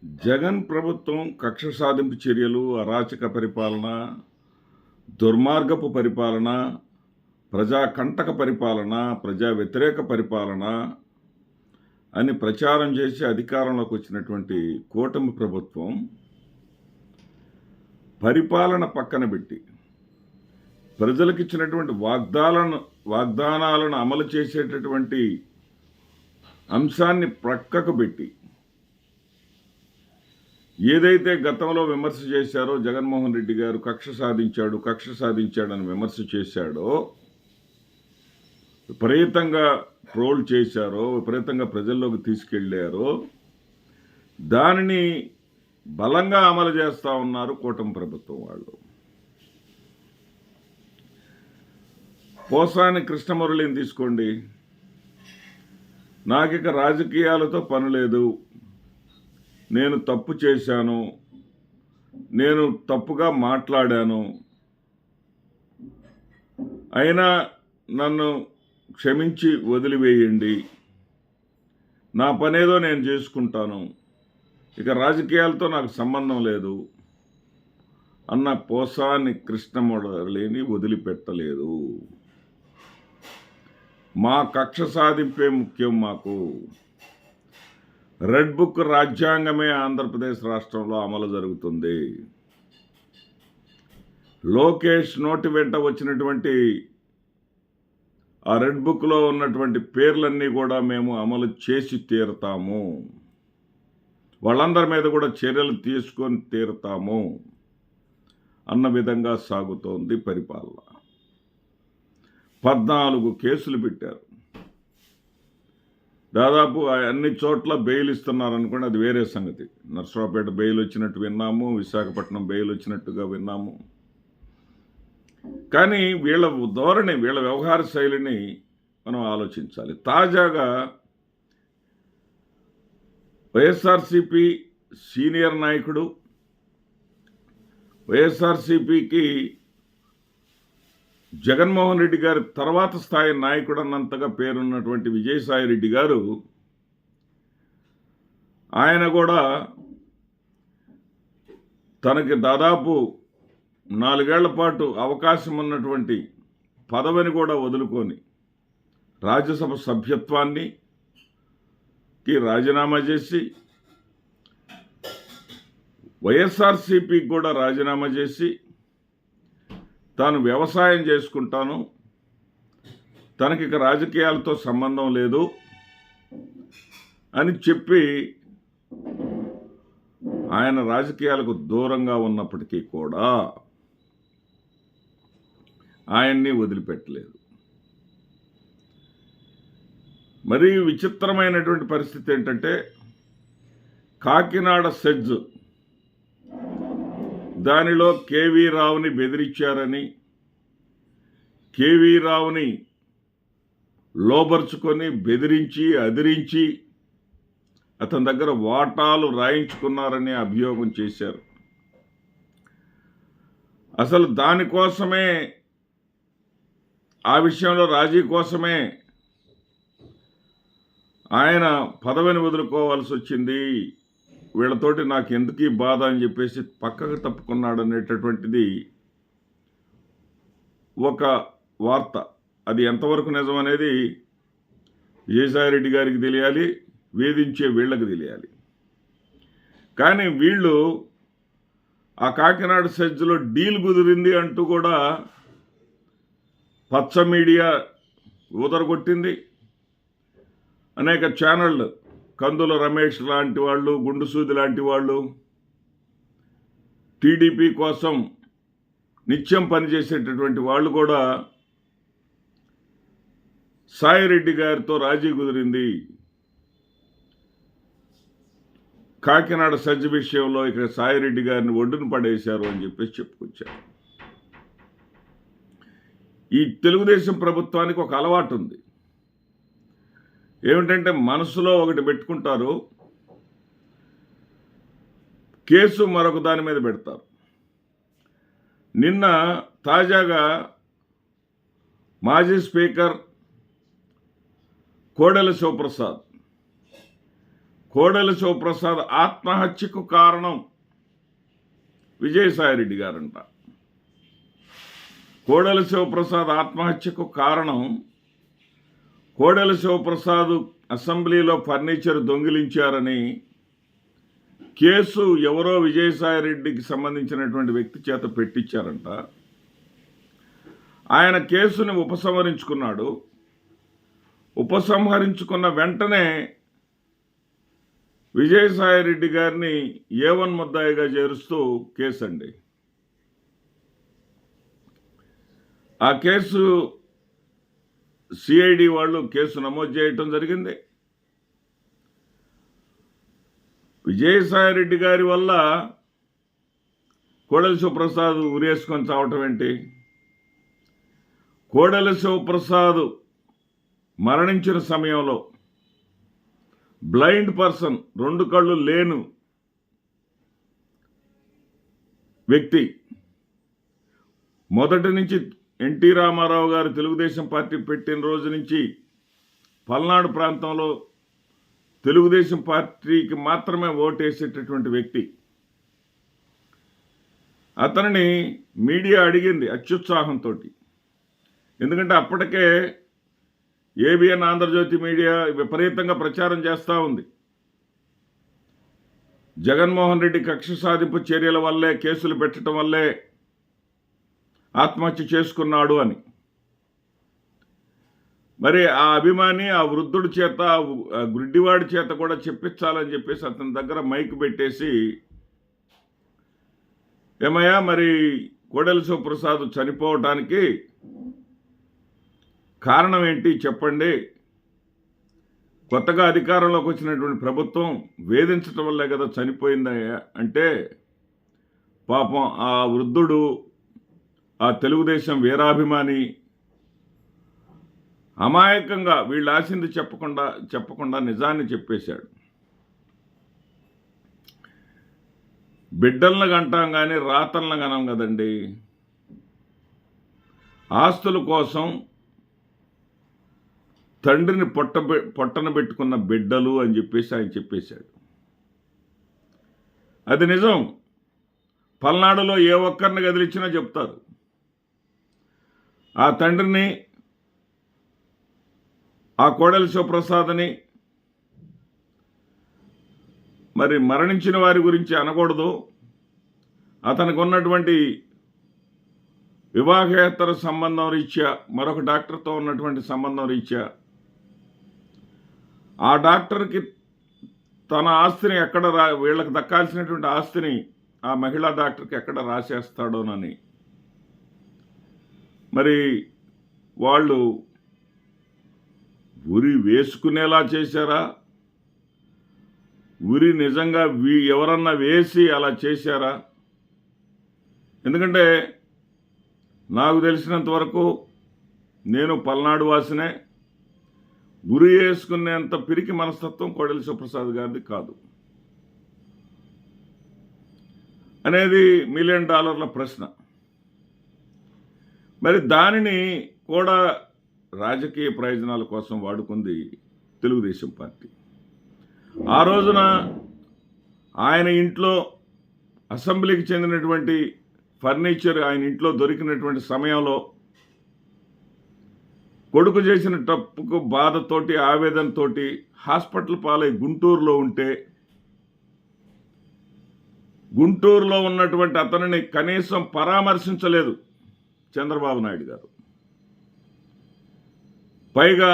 జగన్ ప్రభుత్వం కక్ష సాధింపు చర్యలు, అరాచక పరిపాలన, దుర్మార్గపు పరిపాలన, ప్రజాకంటక పరిపాలన, ప్రజా వ్యతిరేక పరిపాలన అని ప్రచారం చేసి అధికారంలోకి వచ్చినటువంటి కూటమి ప్రభుత్వం పరిపాలన పక్కన పెట్టి ప్రజలకు ఇచ్చినటువంటి వాగ్దానాలను అమలు చేసేటటువంటి అంశాన్ని ప్రక్కకు పెట్టి ఏదైతే గతంలో విమర్శ చేశారో జగన్మోహన్ రెడ్డి గారు కక్ష సాధించాడని విమర్శ చేశాడో, విపరీతంగా ట్రోల్ చేశారో, విపరీతంగా ప్రజల్లోకి తీసుకెళ్లారో దానిని బలంగా అమలు చేస్తూ ఉన్నారు కూటమి ప్రభుత్వం వాళ్ళు. పోసాని కృష్ణమురళిని తీసుకోండి. నాకిక రాజకీయాలతో పని లేదు, నేను తప్పు చేశాను, నేను తప్పుగా మాట్లాడాను, అయినా నన్ను క్షమించి వదిలివేయండి, నా పనేదో నేను చేసుకుంటాను, ఇక రాజకీయాలతో నాకు సంబంధం లేదు అన్న పోసాని కృష్ణమురళిని వదిలిపెట్టలేదు. మా కక్ష సాధింపే ముఖ్యం మాకు. రెడ్ బుక్ రాజ్యాంగమే ఆంధ్రప్రదేశ్ రాష్ట్రంలో అమలు జరుగుతుంది. లోకేష్ నోటి వెంట వచ్చినటువంటి ఆ రెడ్ బుక్లో ఉన్నటువంటి పేర్లన్నీ కూడా మేము అమలు చేసి తీరుతాము, వాళ్ళందరి మీద కూడా చర్యలు తీసుకొని తీరుతాము అన్న విధంగా సాగుతోంది పరిపాలన. 14 కేసులు పెట్టారు. దాదాపు అన్ని చోట్ల బెయిల్ ఇస్తున్నారనుకోండి, అది వేరే సంగతి. నర్సరావుపేట బెయిల్ వచ్చినట్టు విన్నాము, విశాఖపట్నం బెయిల్ వచ్చినట్టుగా విన్నాము. కానీ వీళ్ళ ధోరణి, వీళ్ళ వ్యవహార శైలిని మనం ఆలోచించాలి. తాజాగా వైఎస్ఆర్సీపీ సీనియర్ నాయకుడు, వైఎస్ఆర్సీపీకి జగన్మోహన్ రెడ్డి గారి తర్వాత స్థాయి నాయకుడు అన్నంతగా పేరున్నటువంటి విజయసాయి రెడ్డి గారు, ఆయన కూడా తనకి దాదాపు 4 ఏళ్ల పాటు అవకాశం ఉన్నటువంటి పదవిని కూడా వదులుకొని రాజ్యసభ సభ్యత్వానికి రాజీనామా చేసి, వైఎస్ఆర్సీపీకి కూడా రాజీనామా చేసి తాను వ్యవసాయం చేసుకుంటాను, తనకి ఇక రాజకీయాలతో సంబంధం లేదు అని చెప్పి ఆయన రాజకీయాలకు దూరంగా ఉన్నప్పటికీ కూడా ఆయన్ని వదిలిపెట్టలేదు. మరీ విచిత్రమైనటువంటి పరిస్థితి ఏంటంటే, కాకినాడ సెజ్ దానిలో కేవీ రావుని బెదిరించారని, కేవీ రావుని లోబర్చుకొని బెదిరించి అదిరించి అతని దగ్గర వాటాలు రాయించుకున్నారని అభియోగం చేశారు. అసలు దానికోసమే, ఆ విషయంలో రాజీ కోసమే ఆయన పదవిని వదులుకోవాల్సి వచ్చింది, వీళ్ళతోటి నాకు ఎందుకు ఈ బాధ అని చెప్పేసి పక్కకు తప్పుకున్నాడు అనేటటువంటిది ఒక వార్త. అది ఎంతవరకు నిజం అనేది విజయసాయిరెడ్డి గారికి తెలియాలి, వేధించే వీళ్ళకి తెలియాలి. కానీ వీళ్ళు ఆ కాకినాడ సెజ్లో డీల్ కుదిరింది అంటూ కూడా పచ్చ మీడియా ఊదరగొట్టింది. అనేక ఛానళ్ళు, కందుల రమేష్ లాంటి వాళ్ళు, గుండుసూది లాంటి వాళ్ళు, టీడీపీ కోసం నిత్యం పనిచేసేటటువంటి వాళ్ళు కూడా సాయిరెడ్డి గారితో రాజీ కుదిరింది, కాకినాడ సజ్జ విషయంలో ఇక సాయిరెడ్డి గారిని ఒడ్డున పడేశారు అని చెప్పేసి చెప్పుకొచ్చారు. ఈ తెలుగుదేశం ప్రభుత్వానికి ఒక అలవాటు ఉంది. ఏమిటంటే, మనసులో ఒకటి పెట్టుకుంటారు, కేసు మరొక దాని మీద పెడతారు. నిన్న తాజాగా మాజీ స్పీకర్ కోడెల శివప్రసాద్ కోడెల శివప్రసాద్ ఆత్మహత్యకు కారణం విజయసాయిరెడ్డి గారంట. కోడెల శివప్రసాద్ ఆత్మహత్యకు కారణం కోడెల శివప్రసాద్ అసెంబ్లీలో ఫర్నిచర్ దొంగిలించారని కేసు ఎవరో విజయసాయిరెడ్డికి సంబంధించినటువంటి వ్యక్తి చేత పెట్టించారంట. ఆయన కేసుని ఉపసంహరించుకున్నాడు. ఉపసంహరించుకున్న వెంటనే విజయసాయిరెడ్డి గారిని A1 ముద్దాయిగా చేరుస్తూ కేసు అండి. ఆ కేసు సిఐడి వాళ్ళు కేసు నమోదు చేయటం జరిగింది. విజయసాయిరెడ్డి గారి వల్ల కోడెల శివప్రసాద్ ఉరేసుకొని చావటం ఏంటి? కోడెల శివప్రసాద్ మరణించిన సమయంలో బ్లైండ్ పర్సన్, 2 కళ్ళు లేను వ్యక్తి, మొదటి నుంచి ఎన్టీ రామారావు గారు తెలుగుదేశం పార్టీ పెట్టిన రోజు నుంచి పల్నాడు ప్రాంతంలో తెలుగుదేశం పార్టీకి మాత్రమే ఓటేసేటటువంటి వ్యక్తి. అతనిని మీడియా అడిగింది అత్యుత్సాహంతో. ఎందుకంటే అప్పటికే ABN ఆంధ్రజ్యోతి మీడియా విపరీతంగా ప్రచారం చేస్తూ ఉంది. జగన్మోహన్ రెడ్డి కక్ష సాధింపు చర్యల వల్లే, కేసులు పెట్టడం వల్లే ఆత్మహత్య చేసుకున్నాడు అని. మరి ఆ అభిమాని ఆ వృద్ధుడి చేత, ఆ గుడ్డివాడి చేత కూడా చెప్పించాలని చెప్పేసి అతని దగ్గర మైక్ పెట్టేసి, ఏమయ్యా మరి కోడెల శివప్రసాద్ చనిపోవటానికి కారణం ఏంటి చెప్పండి, కొత్తగా అధికారంలోకి వచ్చినటువంటి ప్రభుత్వం వేధించటం వల్లే కదా చనిపోయిందయ్యా అంటే, పాపం ఆ వృద్ధుడు, ఆ తెలుగుదేశం వీరాభిమాని అమాయకంగా వీళ్ళు ఆశింది చెప్పకుండా నిజాన్ని చెప్పేశాడు. బిడ్డలను కంటాం కానీ రాతలను కనం కదండి. ఆస్తుల కోసం తండ్రిని పొట్టన పెట్టుకున్న బిడ్డలు అని చెప్పేసి ఆయన చెప్పేశాడు. అది నిజం. పల్నాడులో ఏ ఒక్కరిని కదిలిచ్చినా చెప్తారు. ఆ తండ్రిని, ఆ కోడెల శివప్రసాద్ని మరి మరణించిన వారి గురించి అనకూడదు. అతనికి ఉన్నటువంటి వివాహేతర సంబంధం రీత్యా, మరొక డాక్టర్తో ఉన్నటువంటి సంబంధం రీత్యా ఆ డాక్టర్కి తన ఆస్తిని ఎక్కడ వీళ్ళకి దక్కాల్సినటువంటి ఆస్తిని ఆ మహిళా డాక్టర్కి ఎక్కడ రాసేస్తాడోనని మరి వాళ్ళు ఉరి వేసుకునేలా చేశారా, ఉరి నిజంగా ఎవరన్నా వేసి అలా చేశారా? ఎందుకంటే నాకు తెలిసినంత వరకు నేను పల్నాడు వాసినే, ఉరి వేసుకునేంత పిరికి మనస్తత్వం కోడెల శివప్రసాద్ గారిది కాదు అనేది $1 మిలియన్ ప్రశ్న. మరి దానిని కూడా రాజకీయ ప్రయోజనాల కోసం వాడుకుంది తెలుగుదేశం పార్టీ. ఆ రోజున ఆయన ఇంట్లో అసెంబ్లీకి చెందినటువంటి ఫర్నిచర్ ఆయన ఇంట్లో దొరికినటువంటి సమయంలో కొడుకు చేసిన తప్పుకు బాధతోటి, ఆవేదనతోటి హాస్పిటల్ పాలై గుంటూరులో ఉంటే, గుంటూరులో ఉన్నటువంటి అతనిని కనీసం పరామర్శించలేదు చంద్రబాబు నాయుడు గారు. పైగా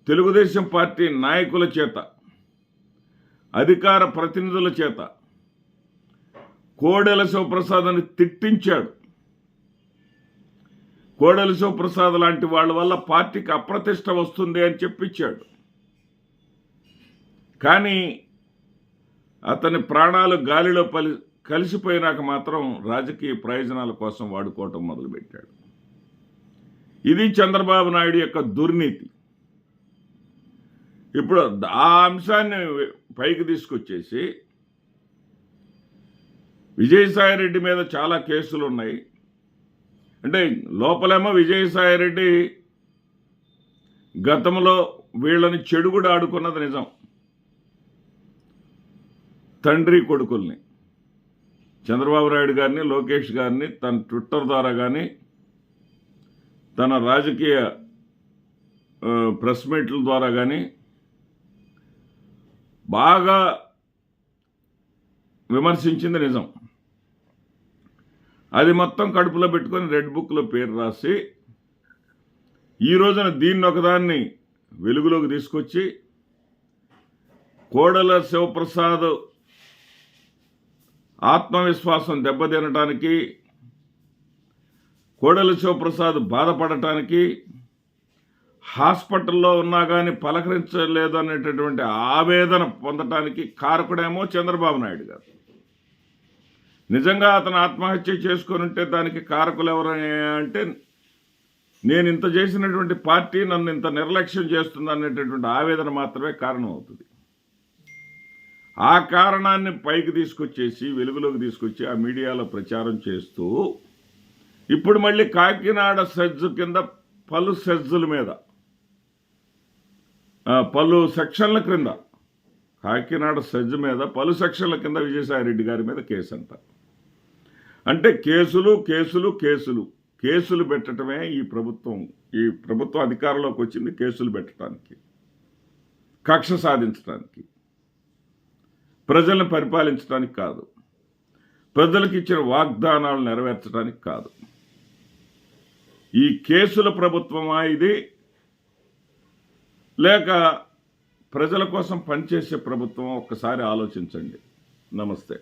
తెలుగుదేశం పార్టీ నాయకుల చేత, అధికార ప్రతినిధుల చేత కోడెల శివప్రసాద్ని తిట్టించాడు. కోడెల శివప్రసాద్ లాంటి వాళ్ళ వల్ల పార్టీకి అప్రతిష్ట వస్తుంది అని చెప్పించాడు. కానీ అతని ప్రాణాలు గాలిలో కలిసిపోయినాక మాత్రం రాజకీయ ప్రయోజనాల కోసం వాడుకోవటం మొదలుపెట్టాడు. ఇది చంద్రబాబు నాయుడు యొక్క దుర్నీతి. ఇప్పుడు ఆ అంశాన్ని పైకి తీసుకొచ్చేసి విజయసాయిరెడ్డి మీద చాలా కేసులు ఉన్నాయి అంటే, లోపలేమో విజయసాయిరెడ్డి గతంలో వీళ్ళని చెడుగుడు ఆడుకున్నది నిజం. తండ్రి కొడుకుల్ని, చంద్రబాబు నాయుడు గారిని, లోకేష్ గారిని తన ట్విట్టర్ ద్వారా కానీ, తన రాజకీయ ప్రెస్ మీట్ల ద్వారా కానీ బాగా విమర్శించింది నిజం. అది మొత్తం కడుపులో పెట్టుకొని రెడ్ బుక్లో పేరు రాసి ఈ రోజున దీన్ని ఒకదాన్ని వెలుగులోకి తీసుకొచ్చి కోడెల శివప్రసాద్ ఆత్మవిశ్వాసం దెబ్బతినటానికి, కోడెల శివప్రసాద్ బాధపడటానికి, హాస్పిటల్లో ఉన్నా కానీ పలకరించలేదు అనేటటువంటి ఆవేదన పొందటానికి కారకుడేమో చంద్రబాబు నాయుడు గారు. నిజంగా అతను ఆత్మహత్య చేసుకొని ఉంటే దానికి కారకులు ఎవరని అంటే, నేను ఇంత చేసినటువంటి పార్టీ నన్ను ఇంత నిర్లక్ష్యం చేస్తుంది అనేటటువంటి ఆవేదన మాత్రమే కారణం అవుతుంది. ఆ కారణాన్ని పైకి తీసుకొచ్చేసి వెలుగులోకి తీసుకొచ్చి ఆ మీడియాలో ప్రచారం చేస్తూ ఇప్పుడు మళ్ళీ కాకినాడ సెజ్ కింద పలు సెజ్జుల మీద, పలు సెక్షన్ల క్రింద, కాకినాడ సెజ్ మీద పలు సెక్షన్ల కింద విజయసాయిరెడ్డి గారి మీద కేసు అంట. అంటే కేసులు కేసులు కేసులు కేసులు పెట్టడమే ఈ ప్రభుత్వం అధికారంలోకి వచ్చింది. కేసులు పెట్టడానికి, కక్ష సాధించడానికి, ప్రజలను పరిపాలించడానికి కాదు, ప్రజలకు ఇచ్చిన వాగ్దానాలు నెరవేర్చడానికి కాదు. ఈ కేసుల ప్రభుత్వమా ఇది, లేక ప్రజల కోసం పనిచేసే ప్రభుత్వం? ఒక్కసారి ఆలోచించండి. నమస్తే.